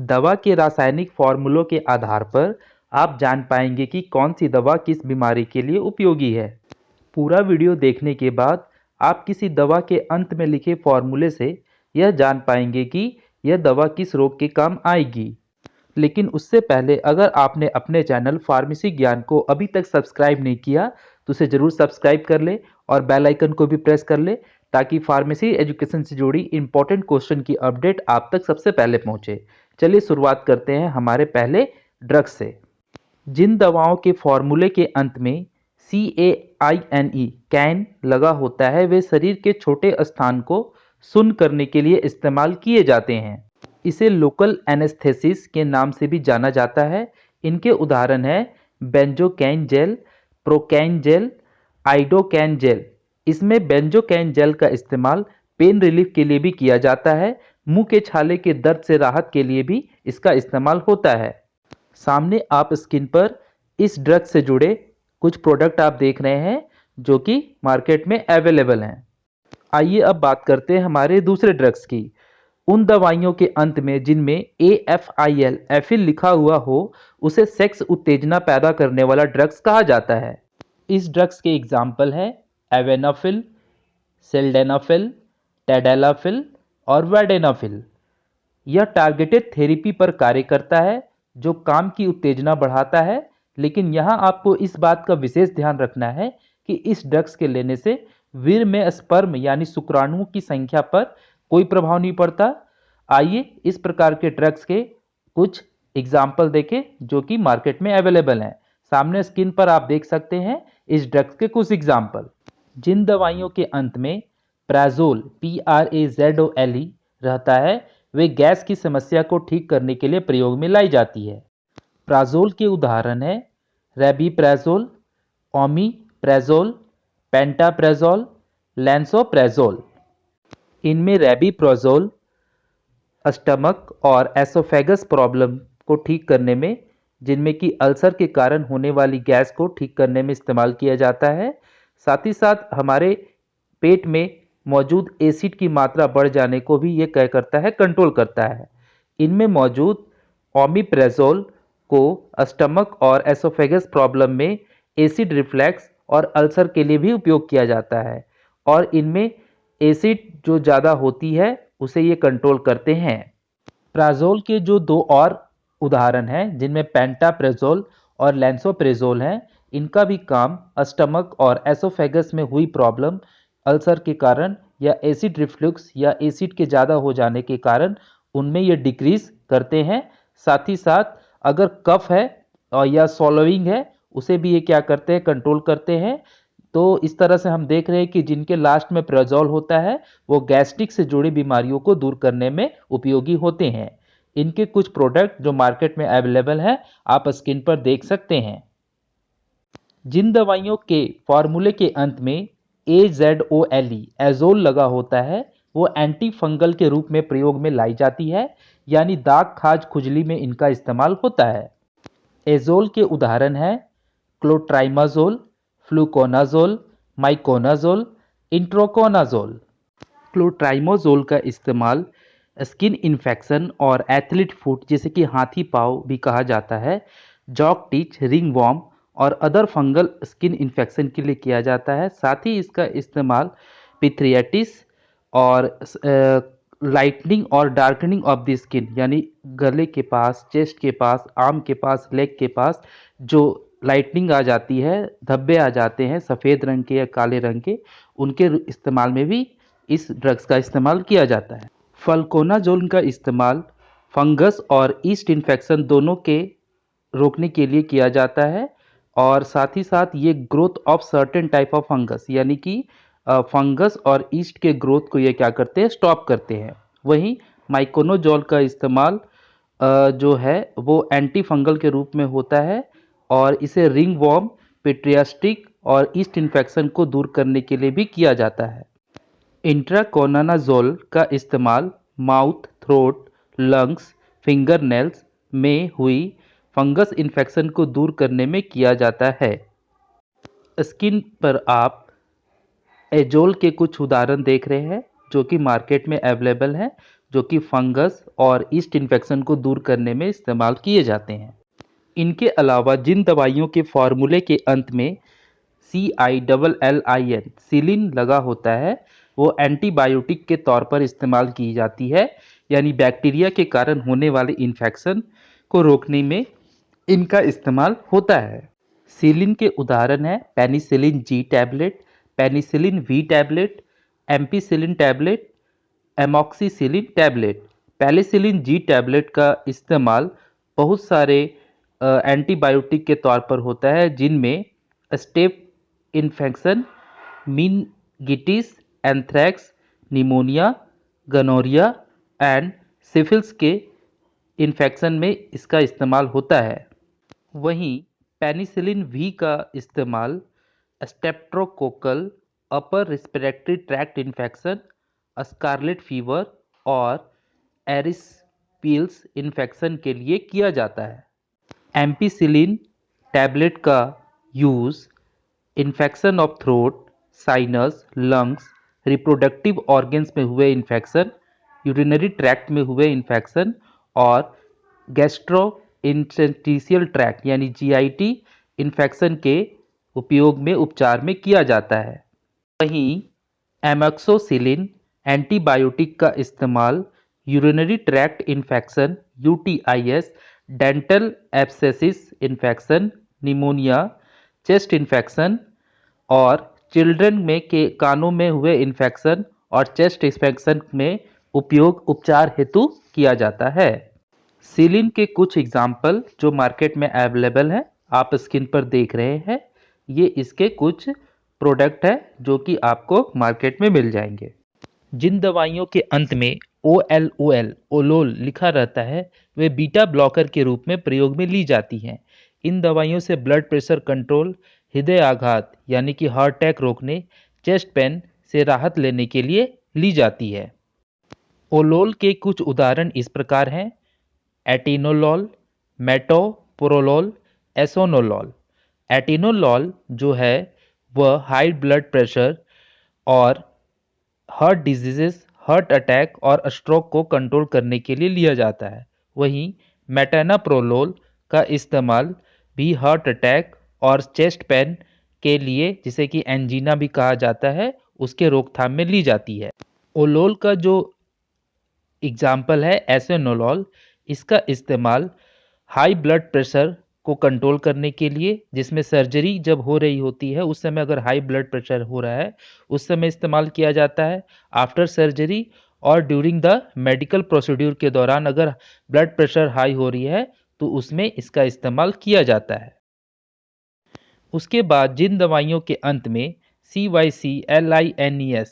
दवा के रासायनिक फॉर्मूलों के आधार पर आप जान पाएंगे कि कौन सी दवा किस बीमारी के लिए उपयोगी है। पूरा वीडियो देखने के बाद आप किसी दवा के अंत में लिखे फॉर्मूले से यह जान पाएंगे कि यह दवा किस रोग के काम आएगी। लेकिन उससे पहले अगर आपने अपने चैनल फार्मेसी ज्ञान को अभी तक सब्सक्राइब नहीं किया तो उसे ज़रूर सब्सक्राइब कर ले और बेल आइकन को भी प्रेस कर ले ताकि फार्मेसी एजुकेशन से जुड़ी इंपॉर्टेंट क्वेश्चन की अपडेट आप तक सबसे पहले पहुंचे। चलिए शुरुआत करते हैं हमारे पहले ड्रग्स से। जिन दवाओं के फॉर्मूले के अंत में CAINE कैन लगा होता है वे शरीर के छोटे स्थान को सुन्न करने के लिए इस्तेमाल किए जाते हैं। इसे लोकल एनेस्थेसिस के नाम से भी जाना जाता है। इनके उदाहरण है बेंजोकैइन जेल, प्रोकैइन जेल, आइडोकैइन जेल। इसमें बेंजोकैइन जेल का इस्तेमाल पेन रिलीफ के लिए भी किया जाता है। मुंह के छाले के दर्द से राहत के लिए भी इसका इस्तेमाल होता है। सामने आप स्क्रीन पर इस ड्रग से जुड़े कुछ प्रोडक्ट आप देख रहे हैं जो कि मार्केट में अवेलेबल हैं। आइए अब बात करते हैं हमारे दूसरे ड्रग्स की। उन दवाइयों के अंत में जिनमें AFIL एफिल लिखा हुआ हो उसे सेक्स उत्तेजना पैदा करने वाला ड्रग्स कहा जाता है। इस ड्रग्स के एग्जाम्पल हैं एवेनाफिल, सिल्डेनाफिल, टेडेलाफिल और वेडेनाफिल। यह टारगेटेड थेरेपी पर कार्य करता है जो काम की उत्तेजना बढ़ाता है। लेकिन यहाँ आपको इस बात का विशेष ध्यान रखना है कि इस ड्रग्स के लेने से वीर्य में स्पर्म यानी शुक्राणुओं की संख्या पर कोई प्रभाव नहीं पड़ता। आइए इस प्रकार के ड्रग्स के कुछ एग्जाम्पल देखें जो कि मार्केट में अवेलेबल हैं। सामने स्क्रीन पर आप देख सकते हैं इस ड्रग्स के कुछ एग्जाम्पल। जिन दवाइयों के अंत में प्राजोल PRAZOLE रहता है वे गैस की समस्या को ठीक करने के लिए प्रयोग में लाई जाती है। प्राजोल के उदाहरण है रेबीप्राजोल, ओमीप्राजोल, पेंटाप्राजोल, लैंसोप्राजोल। इनमें रेबीप्राजोल स्टमक और एसोफेगस प्रॉब्लम को ठीक करने में, जिनमें कि अल्सर के कारण होने वाली गैस को ठीक करने में इस्तेमाल किया जाता है। साथ ही साथ हमारे पेट में मौजूद एसिड की मात्रा बढ़ जाने को भी ये क्या करता है, कंट्रोल करता है। इनमें मौजूद ओमिप्राजोल को स्टमक और एसोफेगस प्रॉब्लम में एसिड रिफ्लैक्स और अल्सर के लिए भी उपयोग किया जाता है और इनमें एसिड जो ज़्यादा होती है उसे ये कंट्रोल करते हैं। प्राजोल के जो दो और उदाहरण हैं जिनमें पेंटाप्राजोल और लैंसोप्राजोल हैं, इनका भी काम स्टमक और एसोफेगस में हुई प्रॉब्लम, अल्सर के कारण या एसिड रिफ्लक्स या एसिड के ज़्यादा हो जाने के कारण उनमें ये डिक्रीज करते हैं। साथ ही साथ अगर कफ है और या सॉलोइंग है उसे भी ये क्या करते हैं, कंट्रोल करते हैं। तो इस तरह से हम देख रहे हैं कि जिनके लास्ट में प्राजोल होता है वो गैस्ट्रिक से जुड़ी बीमारियों को दूर करने में उपयोगी होते हैं। इनके कुछ प्रोडक्ट जो मार्केट में अवेलेबल है आप स्क्रीन पर देख सकते हैं। जिन दवाइयों के फॉर्मूले के अंत में AZOLE एजोल लगा होता है वो एंटी फंगल के रूप में प्रयोग में लाई जाती है, यानी दाग, खाज, खुजली में इनका इस्तेमाल होता है। एजोल के उदाहरण हैं क्लोट्राइमाजोल, फ्लूकोनाजोल, माइकोनाजोल, इंट्रोकोनाजोल। क्लोट्राइमाजोल का इस्तेमाल स्किन इन्फेक्शन और एथलीट फुट जैसे कि हाथी पाँव भी कहा जाता है, जॉक टिच, रिंग वॉर्म और अदर फंगल स्किन इन्फेक्शन के लिए किया जाता है। साथ ही इसका इस्तेमाल पिथरियाटिस और लाइटनिंग और डार्कनिंग ऑफ द स्किन यानी गले के पास, चेस्ट के पास, आर्म के पास, लेग के पास जो लाइटनिंग आ जाती है, धब्बे आ जाते हैं सफ़ेद रंग के या काले रंग के, उनके इस्तेमाल में भी इस ड्रग्स का इस्तेमाल किया जाता है। फ्लूकोनाजोल का इस्तेमाल फंगस और ईस्ट इन्फेक्शन दोनों के रोकने के लिए किया जाता है और साथ ही साथ ये growth of certain type of fungus यानी कि फंगस और ईस्ट के ग्रोथ को ये क्या करते हैं, स्टॉप करते हैं। वहीं माइकोनाजोल का इस्तेमाल जो है वो एंटी फंगल के रूप में होता है और इसे रिंग वॉर्म, पिट्रियास्टिक और ईस्ट इन्फेक्शन को दूर करने के लिए भी किया जाता है। इंट्राकोनाजोल का इस्तेमाल mouth, throat, lungs, finger nails में हुई फंगस इन्फेक्शन को दूर करने में किया जाता है। स्किन पर आप एजोल के कुछ उदाहरण देख रहे हैं जो कि मार्केट में अवेलेबल हैं, जो कि फंगस और ईस्ट इन्फेक्शन को दूर करने में इस्तेमाल किए जाते हैं। इनके अलावा जिन दवाइयों के फार्मूले के अंत में CILLIN सिलिन लगा होता है, वो एंटीबायोटिक के तौर पर इस्तेमाल की जाती है, यानी बैक्टीरिया के कारण होने वाले इन्फेक्शन को रोकने में इनका इस्तेमाल होता है। सिलिन के उदाहरण हैं penicillin G tablet, penicillin V tablet, ampicillin tablet, amoxicillin tablet. Penicillin G tablet का इस्तेमाल बहुत सारे एंटीबायोटिक के तौर पर होता है, जिनमें strep infection, meningitis, anthrax, pneumonia, gonorrhoea and syphilis के इन्फेक्शन में इसका इस्तेमाल होता है। वहीं पेनिसिलिन वी का इस्तेमाल streptococcal upper respiratory tract infection, scarlet fever और एरिस्पील्स इन्फेक्शन के लिए किया जाता है। एम्पिसिलिन टैबलेट का use infection of throat, sinus, lungs, reproductive organs में हुए इन्फेक्शन, यूरिनरी ट्रैक्ट में हुए इन्फेक्शन और गैस्ट्रोइंटेस्टिशियल ट्रैक्ट यानी GIT इन्फेक्शन के उपयोग में उपचार में किया जाता है। वहीं एमॉक्सिसिलिन एंटीबायोटिक का इस्तेमाल urinary tract infection UTIs, dental abscesses infection, pneumonia, chest infection और चिल्ड्रन में के कानों में हुए इन्फेक्शन और चेस्ट इन्फेक्शन में उपचार हेतु किया जाता है। सिलिन के कुछ एग्जाम्पल जो मार्केट में अवेलेबल हैं, आप स्क्रीन पर देख रहे हैं, ये इसके कुछ प्रोडक्ट है जो कि आपको मार्केट में मिल जाएंगे। जिन दवाइयों के अंत में OLOL ओलोल लिखा रहता है, वे बीटा ब्लॉकर के रूप में प्रयोग में ली जाती हैं। इन दवाइयों से ब्लड प्रेशर कंट्रोल, हृदय आघात यानी कि हार्ट अटैक रोकने, चेस्ट पेन से राहत लेने के लिए ली जाती है। ओलोल के कुछ उदाहरण इस प्रकार हैं: एटिनोलॉल, मेटोप्रोलोल, एसोनोलॉल। एटिनोलॉल जो है वह हाई ब्लड प्रेशर और हार्ट डिजीजेस, हार्ट अटैक और स्ट्रोक को कंट्रोल करने के लिए लिया जाता है। वहीं मेटानाप्रोलोल का इस्तेमाल भी हार्ट अटैक और चेस्ट पेन के लिए, जिसे कि एंजीना भी कहा जाता है, उसके रोकथाम में ली जाती है। ओलोल का जो एग्जाम्पल है एसोनोलॉल, इसका इस्तेमाल हाई ब्लड प्रेशर को कंट्रोल करने के लिए, जिसमें सर्जरी जब हो रही होती है उस समय अगर हाई ब्लड प्रेशर हो रहा है उस समय इस्तेमाल किया जाता है। आफ्टर सर्जरी और ड्यूरिंग द मेडिकल प्रोसीड्यूर के दौरान अगर ब्लड प्रेशर हाई हो रही है तो उसमें इसका इस्तेमाल किया जाता है। उसके बाद जिन दवाइयों के अंत में CYCLINES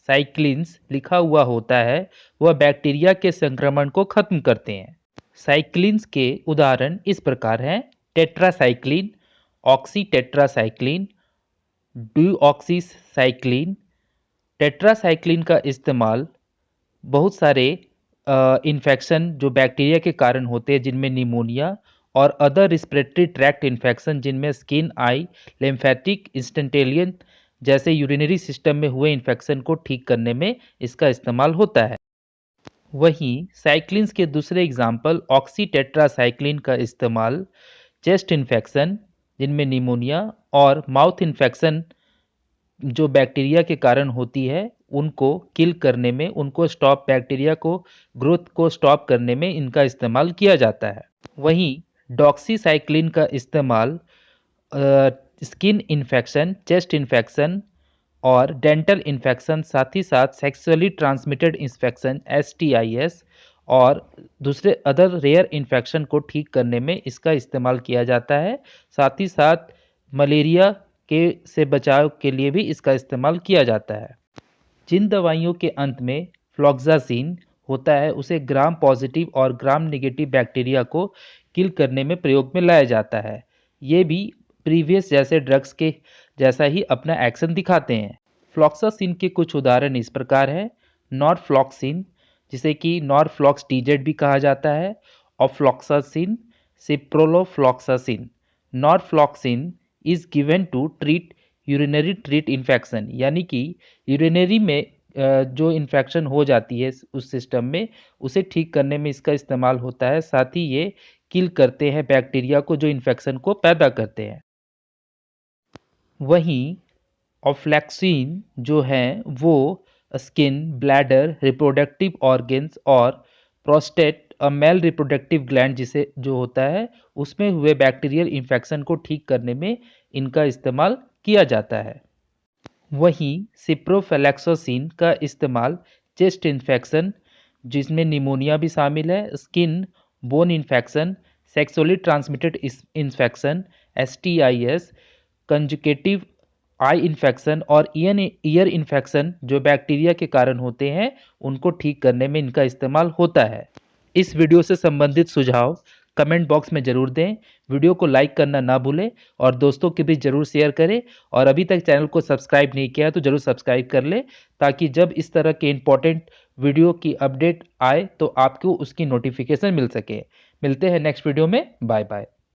साइक्लिन्स लिखा हुआ होता है, वह बैक्टीरिया के संक्रमण को खत्म करते हैं। साइक्लिन्स के उदाहरण इस प्रकार हैं: टेट्रासाइक्लिन, ऑक्सीटेट्रासाइक्लिन, डुऑक्सीसाइक्लिन। टेट्रासाइक्लिन का इस्तेमाल बहुत सारे इन्फेक्शन जो बैक्टीरिया के कारण होते हैं, जिनमें निमोनिया और अदर रिस्पिरेटरी ट्रैक्ट इन्फेक्शन, जिनमें स्किन, आई, लिम्फेटिक इंस्टेंटेलियन जैसे यूरिनरी सिस्टम में हुए इन्फेक्शन को ठीक करने में इसका इस्तेमाल होता है। वहीं साइक्लिन्स के दूसरे एग्जाम्पल ऑक्सीटेट्रासाइक्लिन का इस्तेमाल चेस्ट इन्फेक्शन, जिनमें निमोनिया और माउथ इन्फेक्शन जो बैक्टीरिया के कारण होती है, उनको किल करने में, उनको स्टॉप, बैक्टीरिया को ग्रोथ को स्टॉप करने में इनका इस्तेमाल किया जाता है। वहीं डॉक्सीसाइक्लिन का इस्तेमाल स्किन इन्फेक्शन, चेस्ट इन्फेक्शन और डेंटल इन्फेक्शन, साथ ही साथ सेक्सुअली ट्रांसमिटेड इन्फेक्शन STIs और दूसरे अदर रेयर इन्फेक्शन को ठीक करने में इसका इस्तेमाल किया जाता है। साथ ही साथ मलेरिया के से बचाव के लिए भी इसका इस्तेमाल किया जाता है। जिन दवाइयों के अंत में फ्लॉक्सासिन होता है, उसे ग्राम पॉजिटिव और ग्राम नेगेटिव बैक्टीरिया को किल करने में प्रयोग में लाया जाता है। ये भी प्रीवियस जैसे ड्रग्स के जैसा ही अपना एक्शन दिखाते हैं। फ्लॉक्सासिन के कुछ उदाहरण इस प्रकार है: नॉरफ्लॉक्सिन, जिसे कि नॉरफ्लॉक्स TZ भी कहा जाता है, ofloxacin, ciprofloxacin. Norfloxacin is given to treat urinary treat infection, यानी कि यूरिनरी में जो इन्फेक्शन हो जाती है उस सिस्टम में, उसे ठीक करने में इसका इस्तेमाल होता है। साथ ही ये किल करते हैं बैक्टीरिया को जो इन्फेक्शन को पैदा करते हैं। वहीं ऑफ्लैक्सिन जो हैं वो स्किन, ब्लैडर, रिप्रोडक्टिव ऑर्गन्स और प्रोस्टेट मेल रिप्रोडक्टिव ग्लैंड जिसे जो होता है उसमें हुए बैक्टीरियल इन्फेक्शन को ठीक करने में इनका इस्तेमाल किया जाता है। वहीं सिप्रोफेलैक्सोसिन का इस्तेमाल चेस्ट इन्फेक्शन जिसमें निमोनिया भी शामिल है, skin, bone infection, sexually transmitted infection, STIs, conjugative eye infection और ईयर इन्फेक्शन जो बैक्टीरिया के कारण होते हैं उनको ठीक करने में इनका इस्तेमाल होता है। इस वीडियो से संबंधित सुझाव कमेंट बॉक्स में ज़रूर दें। वीडियो को लाइक करना ना भूलें और दोस्तों के बीच ज़रूर शेयर करें। और अभी तक चैनल को सब्सक्राइब नहीं किया है तो ज़रूर सब्सक्राइब कर लें, ताकि जब इस तरह के इंपॉर्टेंट वीडियो की अपडेट आए तो आपको उसकी नोटिफिकेशन मिल सके। मिलते हैं नेक्स्ट वीडियो में। Bye bye.